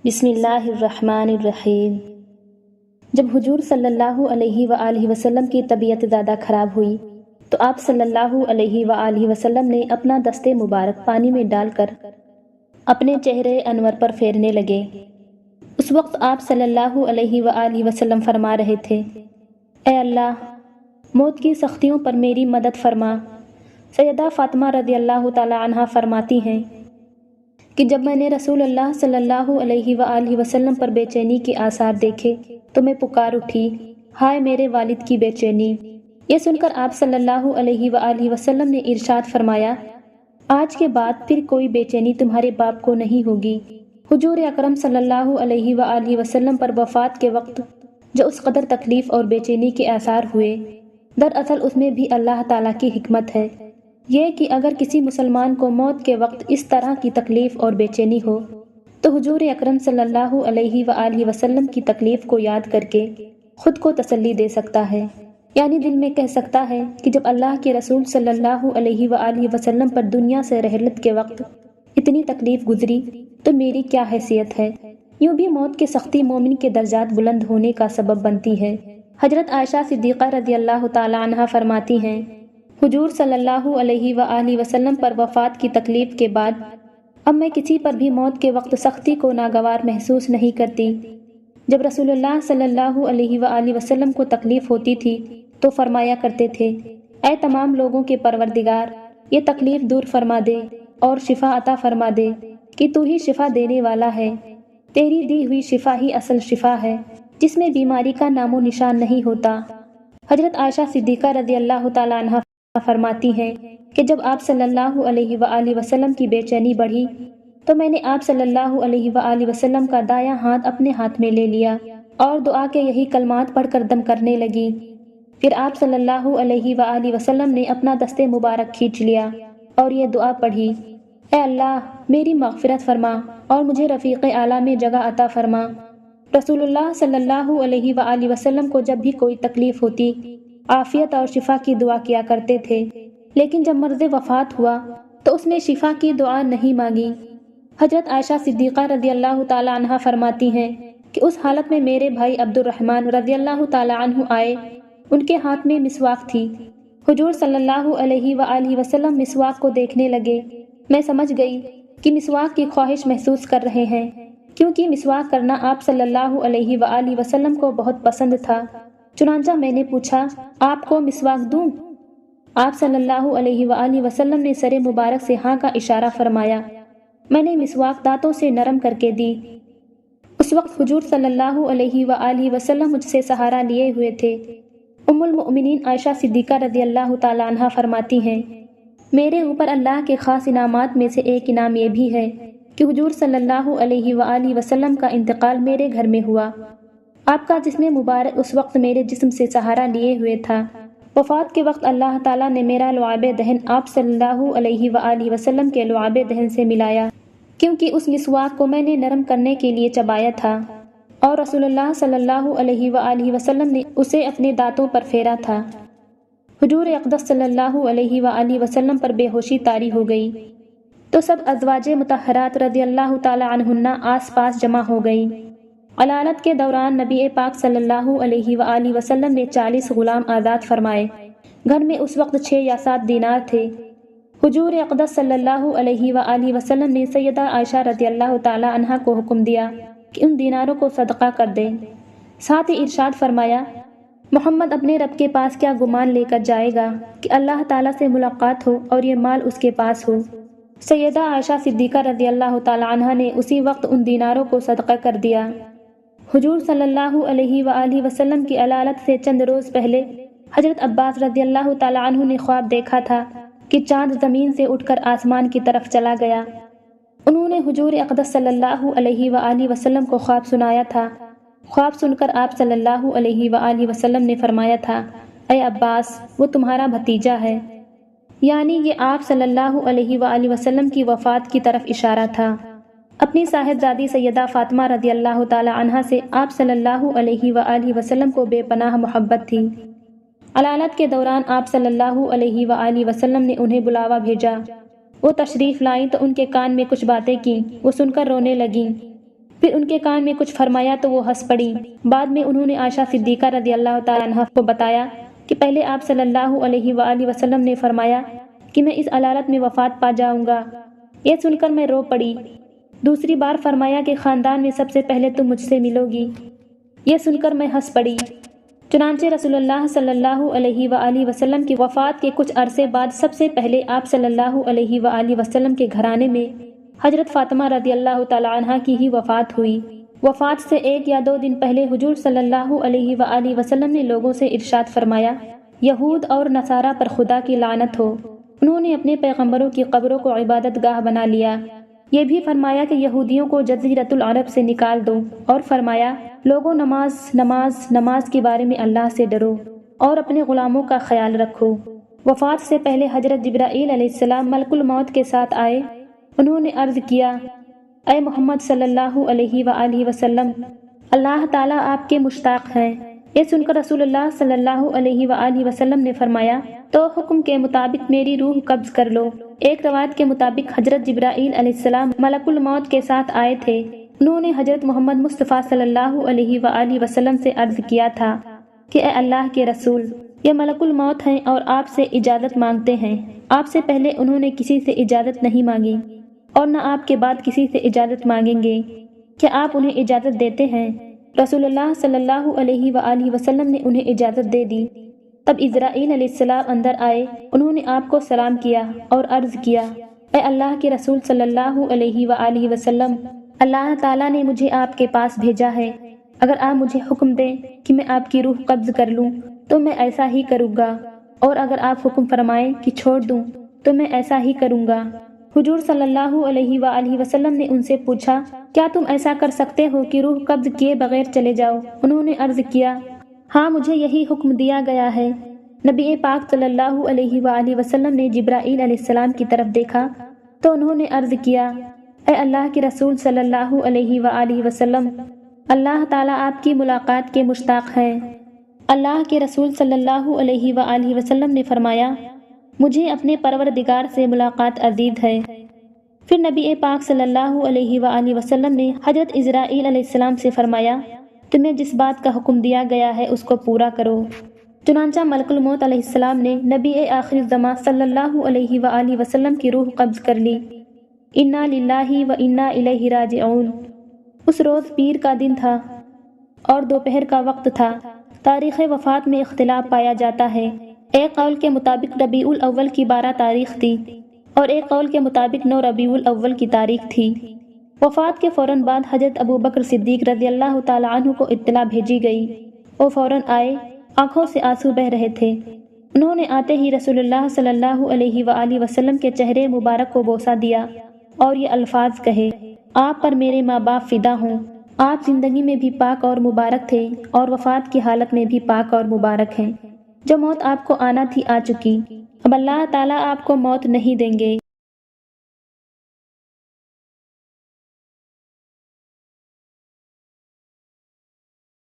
بسم اللہ الرحمن الرحیم۔ جب حضور صلی اللہ علیہ وآلہ وسلم کی طبیعت زیادہ خراب ہوئی تو آپ صلی اللہ علیہ وآلہ وسلم نے اپنا دست مبارک پانی میں ڈال کر اپنے چہرے انور پر پھیرنے لگے۔ اس وقت آپ صلی اللہ علیہ وآلہ وسلم فرما رہے تھے، اے اللہ، موت کی سختیوں پر میری مدد فرما۔ سیدہ فاطمہ رضی اللہ تعالی عنہا فرماتی ہیں کہ جب میں نے رسول اللہ صلی اللہ علیہ وآلہ وسلم پر بے چینی کے آثار دیکھے تو میں پکار اٹھی، ہائے میرے والد کی بے چینی۔ یہ سن کر آپ صلی اللہ علیہ وآلہ وسلم نے ارشاد فرمایا، آج کے بعد پھر کوئی بے چینی تمہارے باپ کو نہیں ہوگی۔ حضور اکرم صلی اللہ علیہ وآلہ وسلم پر وفات کے وقت جو اس قدر تکلیف اور بے چینی کے آثار ہوئے، دراصل اس میں بھی اللہ تعالیٰ کی حکمت ہے، یہ کہ اگر کسی مسلمان کو موت کے وقت اس طرح کی تکلیف اور بے چینی ہو تو حضور اکرم صلی اللہ علیہ وآلہ وسلم کی تکلیف کو یاد کر کے خود کو تسلی دے سکتا ہے، یعنی دل میں کہہ سکتا ہے کہ جب اللہ کے رسول صلی اللہ علیہ وآلہ وسلم پر دنیا سے رحلت کے وقت اتنی تکلیف گزری تو میری کیا حیثیت ہے۔ یوں بھی موت کی سختی مومن کے درجات بلند ہونے کا سبب بنتی ہے۔ حضرت عائشہ صدیقہ رضی اللہ تعالی عنہا فرماتی ہیں، حضور صلی اللہ علیہ وآلہ وسلم پر وفات کی تکلیف کے بعد اب میں کسی پر بھی موت کے وقت سختی کو ناگوار محسوس نہیں کرتی۔ جب رسول اللہ صلی اللہ علیہ وآلہ وسلم کو تکلیف ہوتی تھی تو فرمایا کرتے تھے، اے تمام لوگوں کے پروردگار، یہ تکلیف دور فرما دے اور شفا عطا فرما دے کہ تو ہی شفا دینے والا ہے، تیری دی ہوئی شفا ہی اصل شفا ہے جس میں بیماری کا نام و نشان نہیں ہوتا۔ حضرت عائشہ صدیقہ رضی اللہ تعالی عنہا فرماتی ہیں کہ جب آپ صلی اللہ علیہ وآلہ وسلم کی بے چینی بڑھی تو میں نے آپ صلی اللہ علیہ وآلہ وسلم کا دایاں ہاتھ اپنے ہاتھ میں لے لیا اور دعا کے یہی کلمات پڑھ کر دم کرنے لگی۔ پھر آپ صلی اللہ علیہ وآلہ وسلم نے اپنا دست مبارک کھینچ لیا اور یہ دعا پڑھی، اے اللہ، میری مغفرت فرما اور مجھے رفیق اعلیٰ میں جگہ عطا فرما۔ رسول اللہ صلی اللہ علیہ وآلہ وسلم کو جب بھی کوئی تکلیف ہوتی عافیت اور شفا کی دعا کیا کرتے تھے، لیکن جب مرض وفات ہوا تو اس نے شفا کی دعا نہیں مانگی۔ حضرت عائشہ صدیقہ رضی اللہ تعالی عنہا فرماتی ہیں کہ اس حالت میں میرے بھائی عبد الرحمن رضی اللہ تعالی عنہ آئے، ان کے ہاتھ میں مسواک تھی۔ حضور صلی اللہ علیہ وآلہ وسلم مسواک کو دیکھنے لگے۔ میں سمجھ گئی کہ مسواک کی خواہش محسوس کر رہے ہیں، کیونکہ مسواک کرنا آپ صلی اللہ علیہ وآلہ وسلم کو بہت پسند تھا۔ چنانچہ میں نے پوچھا، آپ کو مسواک دوں؟ آپ صلی اللہ علیہ وآلہ وسلم نے سر مبارک سے ہاں کا اشارہ فرمایا۔ میں نے مسواک دانتوں سے نرم کر کے دی۔ اس وقت حضور صلی اللہ علیہ وآلہ وسلم مجھ سے سہارا لیے ہوئے تھے۔ ام المؤمنین عائشہ صدیقہ رضی اللہ تعالی عنہا فرماتی ہیں، میرے اوپر اللہ کے خاص انعامات میں سے ایک انعام یہ بھی ہے کہ حضور صلی اللہ علیہ وآلہ وسلم کا انتقال میرے گھر میں ہوا۔ آپ کا جسم مبارک اس وقت میرے جسم سے سہارا لیے ہوئے تھا۔ وفات کے وقت اللہ تعالیٰ نے میرا لعاب دہن آپ صلی اللہ علیہ وآلہ وسلم کے لعاب دہن سے ملایا، کیونکہ اس مسواک کو میں نے نرم کرنے کے لیے چبایا تھا اور رسول اللہ صلی اللہ علیہ وآلہ وسلم نے اسے اپنے دانتوں پر پھیرا تھا۔ حضور اقدس صلی اللہ علیہ وآلہ وسلم پر بے ہوشی طاری ہو گئی تو سب ازواج مطہرات رضی اللہ تعالی عنہن آس پاس جمع ہو گئیں۔ علالت کے دوران نبی پاک صلی اللہ علیہ وآلہ وسلم نے 40 غلام آزاد فرمائے۔ گھر میں اس وقت 6 یا 7 دینار تھے۔ حضور اقدس صلی اللہ علیہ وآلہ وسلم نے سیدہ عائشہ رضی اللہ تعالی عنہا کو حکم دیا کہ ان دیناروں کو صدقہ کر دیں۔ ساتھ ہی ارشاد فرمایا، محمد اپنے رب کے پاس کیا گمان لے کر جائے گا کہ اللہ تعالیٰ سے ملاقات ہو اور یہ مال اس کے پاس ہو۔ سیدہ عائشہ صدیقہ رضی اللہ تعالی عنہا نے اسی وقت ان دیناروں کو صدقہ کر دیا۔ حضور صلی اللہ علیہ وآلہ وسلم کی علالت سے چند روز پہلے حضرت عباس رضی اللہ تعالی عنہ نے خواب دیکھا تھا کہ چاند زمین سے اٹھ کر آسمان کی طرف چلا گیا۔ انہوں نے حضور اقدس صلی اللہ علیہ وآلہ وسلم کو خواب سنایا تھا۔ خواب سن کر آپ صلی اللہ علیہ وآلہ وسلم نے فرمایا تھا، اے عباس، وہ تمہارا بھتیجا ہے، یعنی یہ آپ صلی اللہ علیہ وآلہ وسلم کی وفات کی طرف اشارہ تھا۔ اپنی صاحبزادی سیدہ فاطمہ رضی اللہ تعالی عنہا سے آپ صلی اللہ علیہ وآلہ وسلم کو بے پناہ محبت تھی۔ علالت کے دوران آپ صلی اللہ علیہ وآلہ وسلم نے انہیں بلاوا بھیجا۔ وہ تشریف لائیں تو ان کے کان میں کچھ باتیں کیں، وہ سن کر رونے لگیں۔ پھر ان کے کان میں کچھ فرمایا تو وہ ہنس پڑی۔ بعد میں انہوں نے عائشہ صدیقہ رضی اللہ تعالیٰ عنہ کو بتایا کہ پہلے آپ صلی اللہ علیہ وآلہ وسلم نے فرمایا کہ میں اس علالت میں وفات پا جاؤں گا۔ یہ سن کر میں رو پڑی۔ دوسری بار فرمایا کہ خاندان میں سب سے پہلے تم مجھ سے ملو گی۔ یہ سن کر میں ہنس پڑی۔ چنانچہ رسول اللہ صلی اللہ علیہ وآلہ وسلم کی وفات کے کچھ عرصے بعد سب سے پہلے آپ صلی اللہ علیہ وآلہ وسلم کے گھرانے میں حضرت فاطمہ رضی اللہ تعالیٰ عنہ کی ہی وفات ہوئی۔ وفات سے 1 یا 2 دن پہلے حضور صلی اللہ علیہ وآلہ وسلم نے لوگوں سے ارشاد فرمایا، یہود اور نصارہ پر خدا کی لعنت ہو۔ انہوں نے اپنے پیغمبروں کی قبروں کو عبادت گاہ بنا لیا۔ یہ بھی فرمایا کہ یہودیوں کو جزیرۃ العرب سے نکال دو، اور فرمایا، لوگوں نماز نماز نماز کے بارے میں اللہ سے ڈرو اور اپنے غلاموں کا خیال رکھو۔ وفات سے پہلے حضرت جبرائیل علیہ السلام ملک الموت کے ساتھ آئے۔ انہوں نے عرض کیا، اے محمد صلی اللہ علیہ وآلہ وسلم، اللہ تعالیٰ آپ کے مشتاق ہیں۔ یہ سن کر رسول اللہ صلی اللہ علیہ وآلہ وسلم نے فرمایا، تو حکم کے مطابق میری روح قبض کر لو۔ ایک روایت کے مطابق حضرت جبرائیل علیہ السلام ملک الموت کے ساتھ آئے تھے۔ انہوں نے حضرت محمد مصطفیٰ صلی اللہ علیہ وآلہ وسلم سے عرض کیا تھا کہ اے اللہ کے رسول، یہ ملک الموت ہیں اور آپ سے اجازت مانگتے ہیں۔ آپ سے پہلے انہوں نے کسی سے اجازت نہیں مانگی اور نہ آپ کے بعد کسی سے اجازت مانگیں گے۔ کیا آپ انہیں اجازت دیتے ہیں؟ رسول اللہ صلی اللہ علیہ وآلہ وسلم نے انہیں اجازت دے دی۔ تب اسرائیل علیہ السلام اندر آئے۔ انہوں نے آپ کو سلام کیا اور عرض کیا، اے اللہ کے رسول صلی اللہ علیہ وآلہ وسلم، اللہ تعالیٰ نے مجھے آپ کے پاس بھیجا ہے۔ اگر آپ مجھے حکم دیں کہ میں آپ کی روح قبض کر لوں تو میں ایسا ہی کروں گا، اور اگر آپ حکم فرمائیں کہ چھوڑ دوں تو میں ایسا ہی کروں گا۔ حضور صلی اللہ علیہ وآلہ وسلم نے ان سے پوچھا، کیا تم ایسا کر سکتے ہو کہ روح قبض کیے بغیر چلے جاؤ؟ انہوں نے عرض کیا، ہاں مجھے یہی حکم دیا گیا ہے۔ نبی پاک صلی اللہ علیہ وآلہ وسلم نے جبرائیل علیہ السلام کی طرف دیکھا تو انہوں نے عرض کیا، اے اللہ کے رسول صلی اللہ علیہ وآلہ وسلم، اللہ تعالیٰ آپ کی ملاقات کے مشتاق ہیں۔ اللہ کے رسول صلی اللہ علیہ وآلہ وسلم نے فرمایا، مجھے اپنے پروردگار سے ملاقات عزیز ہے۔ پھر نبی پاک صلی اللہ علیہ وآلہ وسلم نے حضرت اسرائیل علیہ السلام سے فرمایا، تمہیں جس بات کا حکم دیا گیا ہے اس کو پورا کرو۔ چنانچہ ملک الموت علیہ السلام نے نبی آخر الزماں صلی اللہ علیہ وآلہ وسلم کی روح قبض کر لی۔ انا للہ و انا الیہ راجعون۔ اس روز پیر کا دن تھا اور دوپہر کا وقت تھا۔ تاریخ وفات میں اختلاف پایا جاتا ہے۔ ایک قول کے مطابق ربیع الاول کی 12 تاریخ تھی اور ایک قول کے مطابق 9 ربیع الاول کی تاریخ تھی۔ وفات کے فوراً بعد حضرت ابوبکر صدیق رضی اللہ تعالیٰ عنہ کو اطلاع بھیجی گئی۔ وہ فوراً آئے، آنکھوں سے آنسو بہہ رہے تھے۔ انہوں نے آتے ہی رسول اللہ صلی اللہ علیہ وآلہ وسلم کے چہرے مبارک کو بوسہ دیا اور یہ الفاظ کہے، آپ پر میرے ماں باپ فدا ہوں۔ آپ زندگی میں بھی پاک اور مبارک تھے اور وفات کی حالت میں بھی پاک اور مبارک ہیں۔ جو موت آپ کو آنا تھی آ چکی، اب اللہ تعالیٰ آپ کو موت نہیں دیں گے۔